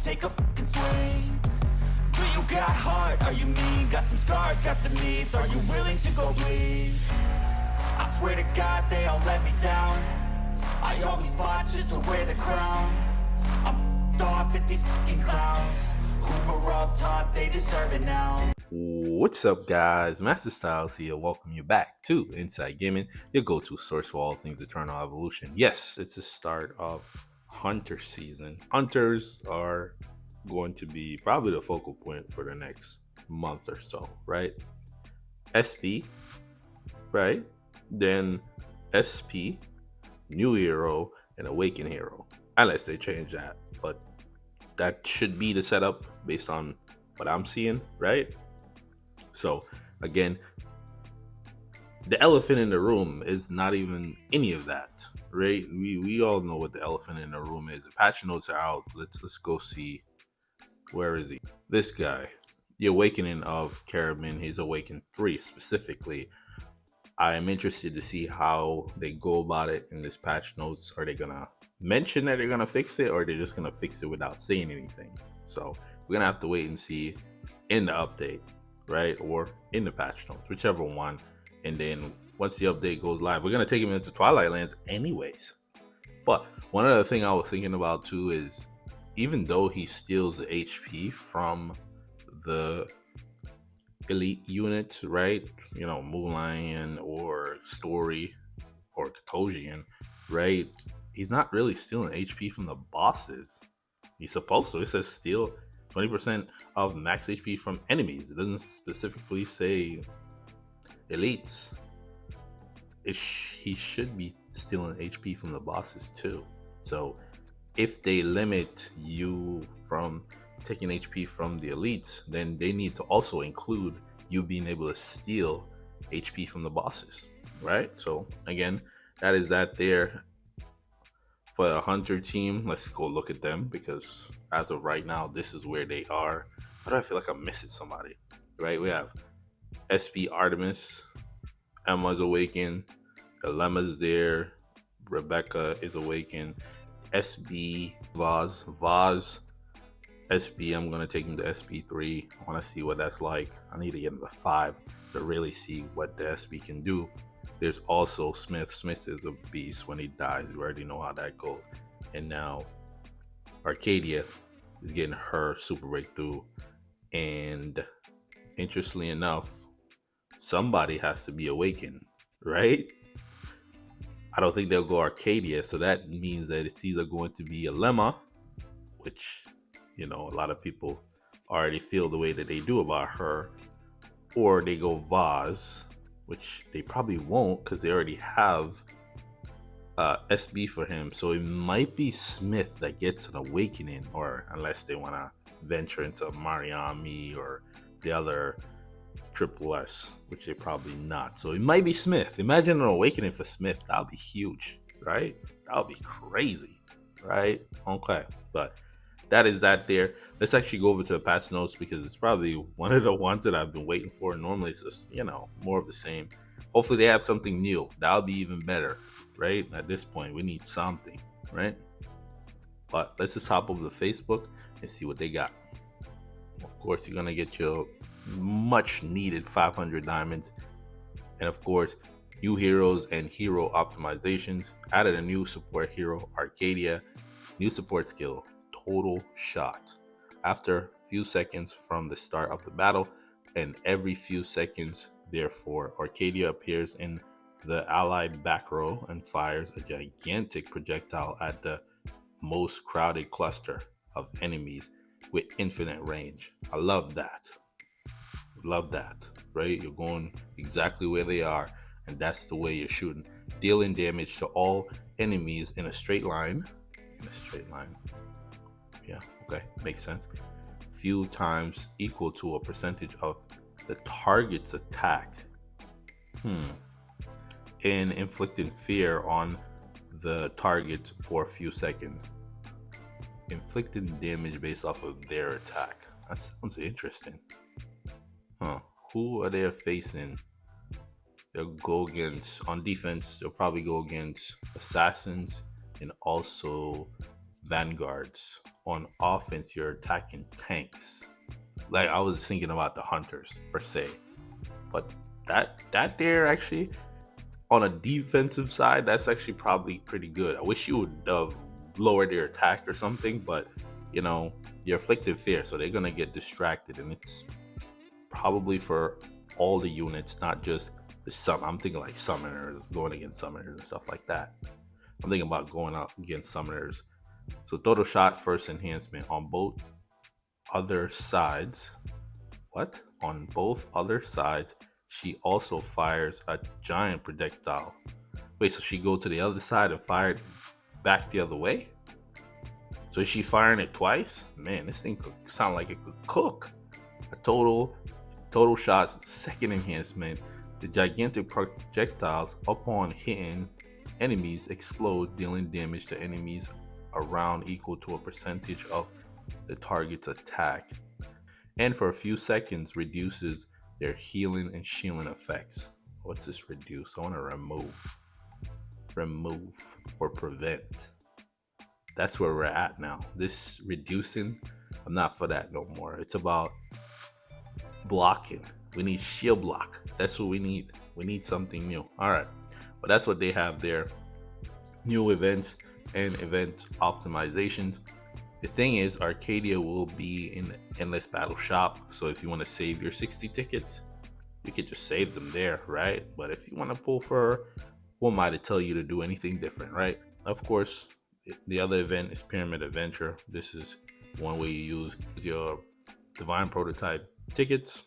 take a fucking swing. Do you got heart? Are you mean? Got some scars, got some needs. Are you willing to go bleed? I swear to God they all let me down. I always fought just to wear the crown. I'm off at these fucking clowns who were all taught they deserve it now. What's up, guys? Master Styles here. Welcome you back to Inside Gaming, your go-to source for all things Eternal Evolution. Yes, it's the start of Hunter season. Hunters are going to be probably the focal point for the next month or so, right? SB, right? Then SP, New Hero, and Awaken Hero. Unless they change that, but that should be the setup based on what I'm seeing, right? So again, the elephant in the room is not even any of that, right? We all know what the elephant in the room is. The patch notes are out. Let's go see. Where is he? This guy, the awakening of Carabyne. He's awakened 3 specifically. I am interested to see how they go about it in this patch notes. Are they gonna mention that they're gonna fix it, or are they just gonna fix it without saying anything? So we're gonna have to wait and see in the update, right, or in the patch notes, whichever one. And then once the update goes live, we're gonna take him into Twilight Lands anyways. But one other thing I was thinking about too is, even though he steals the HP from the elite units, right, you know, Moonlion or Story or Katosian, right, he's not really stealing HP from the bosses. He's supposed to. It says steal 20% of max HP from enemies. It doesn't specifically say elites. He should be stealing HP from the bosses too. So if they limit you from taking HP from the elites, then they need to also include you being able to steal HP from the bosses, right? So again, that is that there for the Hunter team. Let's go look at them, because as of right now, this is where they are. Why do I feel like I'm missing somebody, right? We have SB Artemis, Emma's awakened, Dilemma's there, Rebecca is awakened, SB Vaz, SB, I'm going to take him to SB3. I want to see what that's like. I need to get him to 5 to really see what the SB can do. There's also Smith. Smith is a beast when he dies. We already know how that goes. And now Arcadia is getting her super breakthrough. And interestingly enough, somebody has to be awakened, right? I don't think they'll go Arcadia. So that means that it's either going to be a Lemma, which, you know, a lot of people already feel the way that they do about her, or they go Vaz, which they probably won't because they already have SB for him. So it might be Smith that gets an awakening, or unless they want to venture into Mariami or the other triple S, which they probably not. So it might be Smith. Imagine an awakening for Smith. That would be huge, right? That would be crazy, right? Okay, but that is that there. Let's actually go over to the patch notes, because it's probably one of the ones that I've been waiting for. Normally it's just, you know, more of the same. Hopefully they have something new. That'll be even better, right? At this point, we need something, right? But let's just hop over to Facebook and see what they got. Of course, you're gonna get your much needed 500 diamonds, and of course, new heroes and hero optimizations. Added a new support hero, Arcadia. New support skill, total shot. After few seconds from the start of the battle, and every few seconds, therefore, Arcadia appears in the allied back row and fires a gigantic projectile at the most crowded cluster of enemies with infinite range. I love that. Love that, right? You're going exactly where they are, and that's the way you're shooting. Dealing damage to all enemies in a straight line. Yeah, okay, makes sense. Few times equal to a percentage of the target's attack. And inflicting fear on the target for a few seconds. Inflicting damage based off of their attack. That sounds interesting. Who are they facing? They'll go against, on defense, they'll probably go against assassins and also vanguards on offense, you're attacking tanks. Like I was thinking about the hunters per se, but that there actually on a defensive side, that's actually probably pretty good. I wish you would have lowered their attack or something, but you know, you're afflicted fear, so they're gonna get distracted, and it's probably for all the units, not just the sum. I'm thinking like summoners, going against summoners and stuff like that. I'm thinking about going out against summoners. So total shot first enhancement on both other sides. What? On both other sides, she also fires a giant projectile. Wait, so she go to the other side and fire it back the other way? So is she firing it twice? Man, this thing could sound like it could cook. A total shots, second enhancement. The gigantic projectiles upon hitting enemies explode, dealing damage to enemies around equal to a percentage of the target's attack. And for a few seconds reduces their healing and shielding effects. What's this reduce? I want to remove or prevent. That's where we're at now. This reducing, I'm not for that no more. It's about blocking. We need shield block. That's what we need. We need something new. All right, but that's what they have there. New events and event optimizations. The thing is, Arcadia will be in the endless battle shop. So if you want to save your 60 tickets, you could just save them there, right? But if you want to pull for, who am I to tell you to do anything different, right? Of course, the other event is Pyramid Adventure. This is one way you use your Divine Prototype tickets.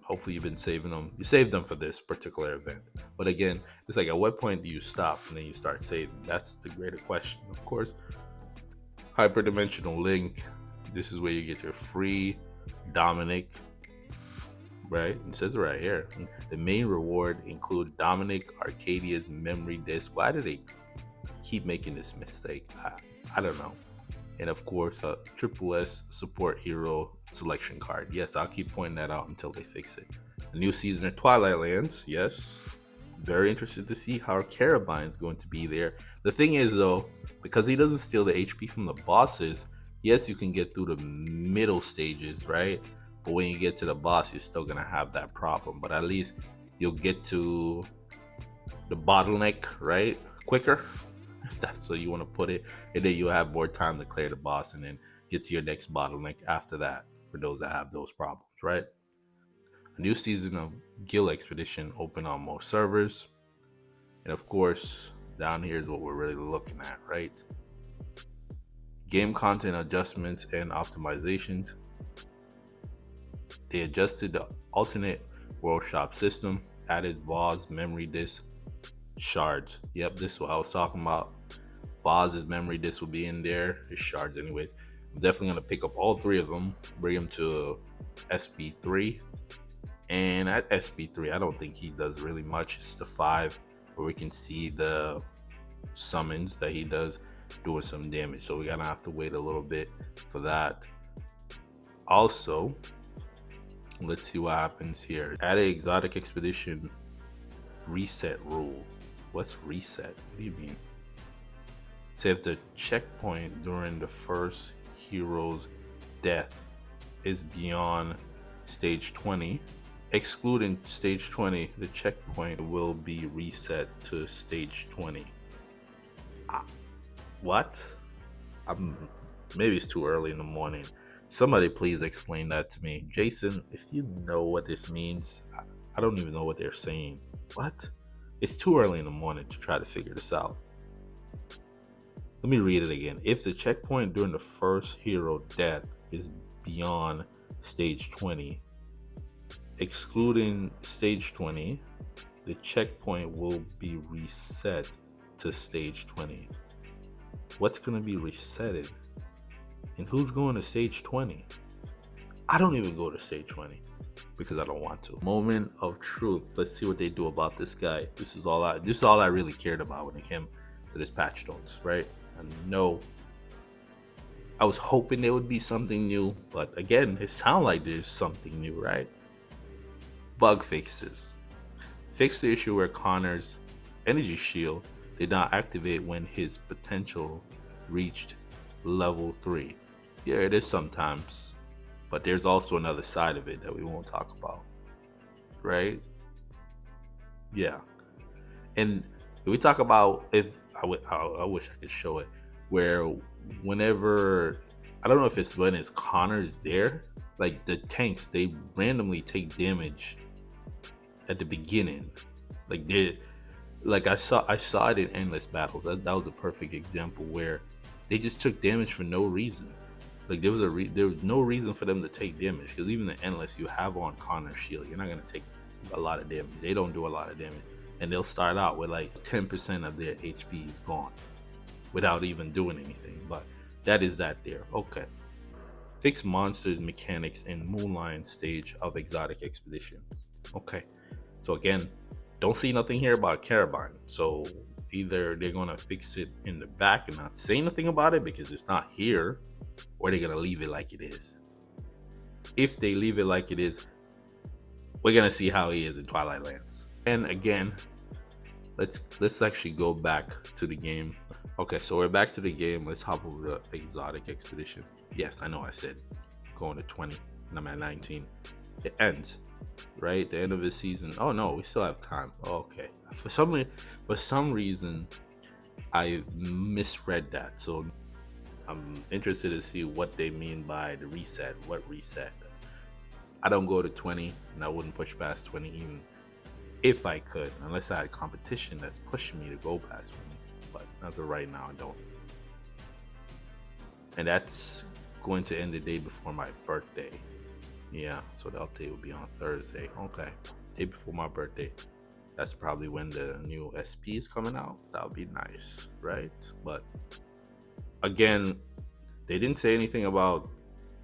Hopefully you've been saving them. You saved them for this particular event. But again, it's like, at what point do you stop and then you start saving? That's the greater question. Of course, Hyperdimensional Link. This is where you get your free Dominic, right? It says it right here. The main reward include Dominic Arcadia's memory disk. Why do they keep making this mistake? I don't know. And of course, a Triple S support hero selection card. Yes, I'll keep pointing that out until they fix it. A new season of Twilight Lands. Yes, very interested to see how Carabyne is going to be there. The thing is, though, because he doesn't steal the HP from the bosses, yes, you can get through the middle stages, right? But when you get to the boss, you're still gonna have that problem. But at least you'll get to the bottleneck, right, quicker, if that's what you want to put it, and then you'll have more time to clear the boss and then get to your next bottleneck after that, for those that have those problems, right? A new season of Guild Expedition open on most servers. And of course, down here is what we're really looking at, right? Game content adjustments and optimizations. They adjusted the alternate world shop system, added Vaz memory disk shards. Yep, this is what I was talking about. Vaz's memory disk will be in there, his shards anyways. I'm definitely going to pick up all three of them, bring them to SB3. And at SB3, I don't think he does really much. It's the 5 where we can see the summons that he does doing some damage. So we're going to have to wait a little bit for that. Also, let's see what happens here. Add an exotic expedition reset rule. What's reset? What do you mean? So if the checkpoint during the first hero's death is beyond stage 20, excluding stage 20, the checkpoint will be reset to stage 20. What? Maybe it's too early in the morning. Somebody please explain that to me. Jason, if you know what this means, I don't even know what they're saying. What? It's too early in the morning to try to figure this out. Let me read it again. If the checkpoint during the first hero death is beyond stage 20, excluding stage 20, the checkpoint will be reset to stage 20. What's going to be resetted? And who's going to stage 20? I don't even go to stage 20 because I don't want to. Moment of truth. Let's see what they do about this guy. This is all I really cared about when it came to this patch notes, right? And no, I was hoping there would be something new, but again, it sounds like there's something new, right? Bug fixes. Fix the issue where Connor's energy shield did not activate when his potential reached level 3. Yeah, it is sometimes, but there's also another side of it that we won't talk about, right? Yeah, and if we talk about if I wish I could show it where whenever I don't know if it's when it's Connor's there, like the tanks they randomly take damage at the beginning, like they like I saw it in endless battles. That was a perfect example where they just took damage for no reason. Like there was no reason for them to take damage because even the endless you have on Connor's shield, you're not gonna take a lot of damage. They don't do a lot of damage, and they'll start out with like 10% of their HP is gone without even doing anything. But that is that there. Okay. Fix monsters mechanics in Moonlion stage of Exotic Expedition. Okay. So again, don't see nothing here about Carabyne. So either they're gonna fix it in the back and not say nothing about it because it's not here, or they're gonna leave it like it is. If they leave it like it is, we're gonna see how he is in Twilight Lands. And again, let's actually go back to the game. Okay, so we're back to the game. Let's hop over the Exotic Expedition. Yes, I know I said going to 20 and I'm at 19. It ends, right? The end of the season. Oh no, we still have time. Okay. For some reason I misread that. So I'm interested to see what they mean by the reset. What reset? I don't go to 20 and I wouldn't push past 20 even if I could, unless I had competition that's pushing me to go past 20. But as of right now, I don't. And that's going to end the day before my birthday. Yeah, so the update will be on Thursday. Okay, day before my birthday. That's probably when the new SP is coming out. That would be nice, right? But again, they didn't say anything about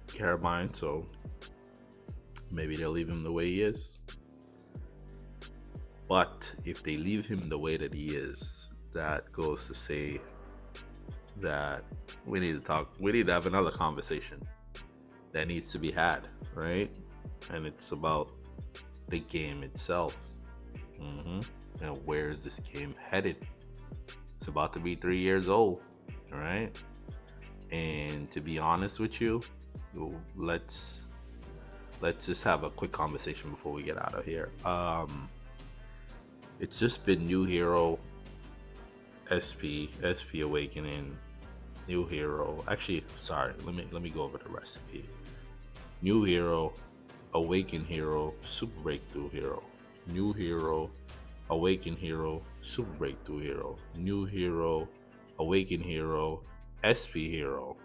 Carabyne, so maybe they'll leave him the way he is. But if they leave him the way that he is, that goes to say that we need to have another conversation that needs to be had, right? And it's about the game itself. And where is this game headed? It's about to be 3 years old, right? And to be honest with you, let's just have a quick conversation before we get out of here. It's just been new hero, SP Awakening, new hero. Actually, sorry, let me go over the recipe. New hero, awaken hero, super breakthrough hero. New hero, awaken hero, super breakthrough hero. New hero, awaken hero, SP hero.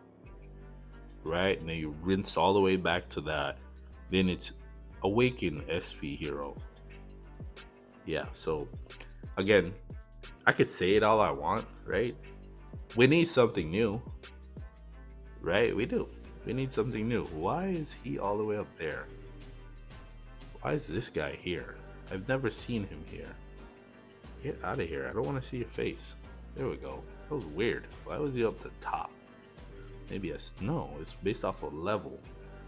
Right? And then you rinse all the way back to that. Then it's awaken SP hero. Yeah, so again, I could say it all I want, right? We need something new, right? We do. We need something new. Why is he all the way up there? Why is this guy here? I've never seen him here. Get out of here. I don't want to see your face. There we go. That was weird. Why was he up the top? Maybe it's based off of level.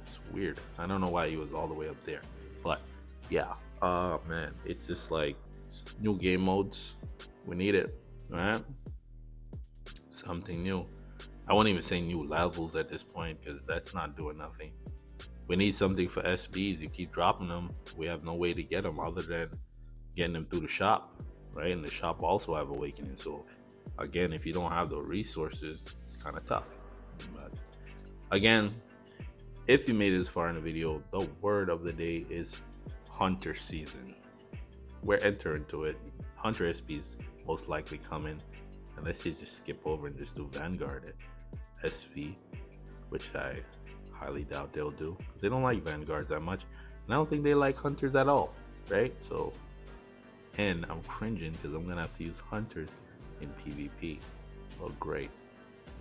It's weird. I don't know why he was all the way up there. But yeah. Oh man, it's just like new game modes. We need it, right? Something new. I won't even say new levels at this point because that's not doing nothing. We need something for SBs. You keep dropping them. We have no way to get them other than getting them through the shop, right? And the shop also have awakening. So again, if you don't have the resources, it's kind of tough. But again, if you made it this far in the video, the word of the day is Hunter season. We're entering into it. Hunter SPs most likely coming, unless they just skip over and just do Vanguard SP, which I highly doubt they'll do because they don't like Vanguards that much, and I don't think they like Hunters at all, right? So, and I'm cringing because I'm gonna have to use Hunters in PvP. Oh, great,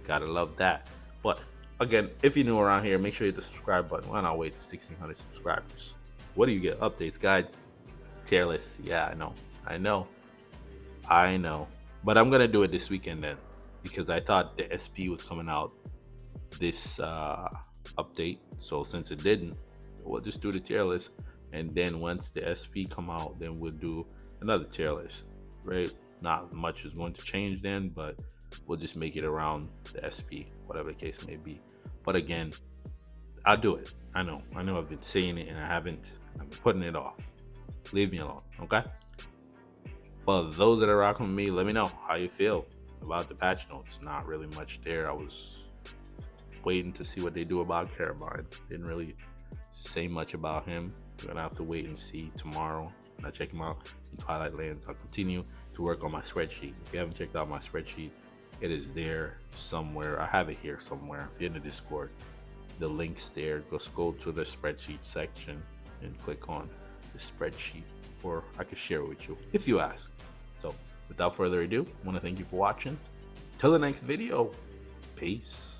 gotta love that. But again, if you're new around here, make sure you hit the subscribe button. We're on our way to 1,600 subscribers. What do you get? Updates, guides, tier lists. Yeah, I know. But I'm gonna do it this weekend then, because I thought the SP was coming out this update. So since it didn't, we'll just do the tier list, and then once the SP come out, then we'll do another tier list. Right? Not much is going to change then, but we'll just make it around the SP, whatever the case may be. But again, I'll do it. I know I've been saying it and I haven't. I'm putting it off. Leave me alone, okay? For those that are rocking with me, let me know how you feel about the patch notes. Not really much there. I was waiting to see what they do about Carabyne. Didn't really say much about him. We're gonna have to wait and see tomorrow. When I check him out in Twilight Lands, I'll continue to work on my spreadsheet. If you haven't checked out my spreadsheet, it is there somewhere. I have it here somewhere. If you're in the Discord, the link's there. Just go to the spreadsheet section and click on the spreadsheet, or I can share it with you if you ask. So without further ado, I want to thank you for watching. Till the next video, peace.